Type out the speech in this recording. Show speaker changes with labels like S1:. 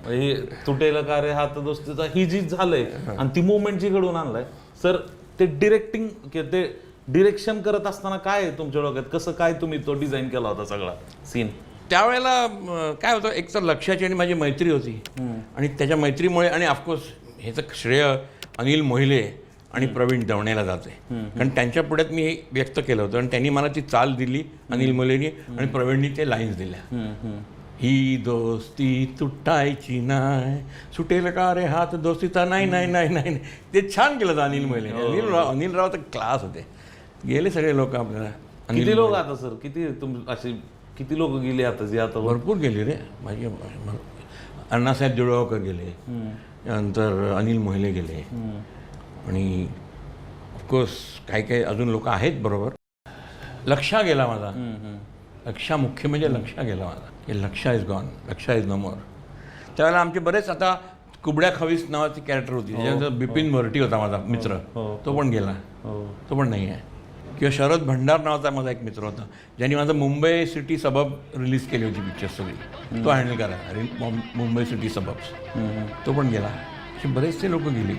S1: हे तुटेल का रे हात दोस्तीचा ही जी झालंय आणि ती मुवमेंट जी घडवून आणलाय सर, ते डिरेक्टिंग ते डिरेक्शन करत असताना काय आहे तुमच्या डोक्यात, कसं काय तुम्ही तो डिझाईन केला होता सगळा सीन?
S2: त्यावेळेला काय होतं, एक तर लक्ष्याची आणि माझी मैत्री होती आणि त्याच्या मैत्रीमुळे, आणि ऑफकोर्स ह्याचं श्रेय अनिल मोहिले आणि प्रवीण दवणेला जाते, कारण त्यांच्या पुढ्यात मी हे व्यक्त केलं होतं आणि त्यांनी मला ती चाल दिली अनिल मोहिलेनी आणि प्रवीणनी ते लाईन्स दिल्या. ही दोस्ती तुटायची नाही, सुटेल का रे हात दोस्तीचा नाही नाही नाही नाही. ते छान केलं होतं अनिल मोहिले. अनिल राव तर क्लास होते. गेले सगळे लोक आपल्याला.
S1: किती लोक आता सर, किती असे किती लोक गेले आता जे आता?
S2: भरपूर गेले रे. माझे अण्णासाहेब देऊळगावकर गेले, नंतर अनिल मोहिले गेले, आणि ऑफकोर्स काही काही अजून लोक आहेत बरोबर. लक्षा गेला माझा. लक्षा मुख्य म्हणजे लक्षा गेला माझा. हे लक्षा इज गॉन, लक्षा इज नो मोर. त्यावेळेला आमचे बरेच, आता कुबड्या खवीस नावाची कॅरेक्टर होती, त्याच्यानंतर बिपिन भरटी होता माझा मित्र, तो पण गेला, तो पण नाही आहे. किंवा शरद भंडार नावाचा माझा एक मित्र होता, ज्यांनी माझं मुंबई सिटी सबब रिलीज केली होती पिक्चर सगळी, तो हँडल करा, मुंबई सिटी सबब्स, तो पण गेला. असे बरेचसे लोक गेली.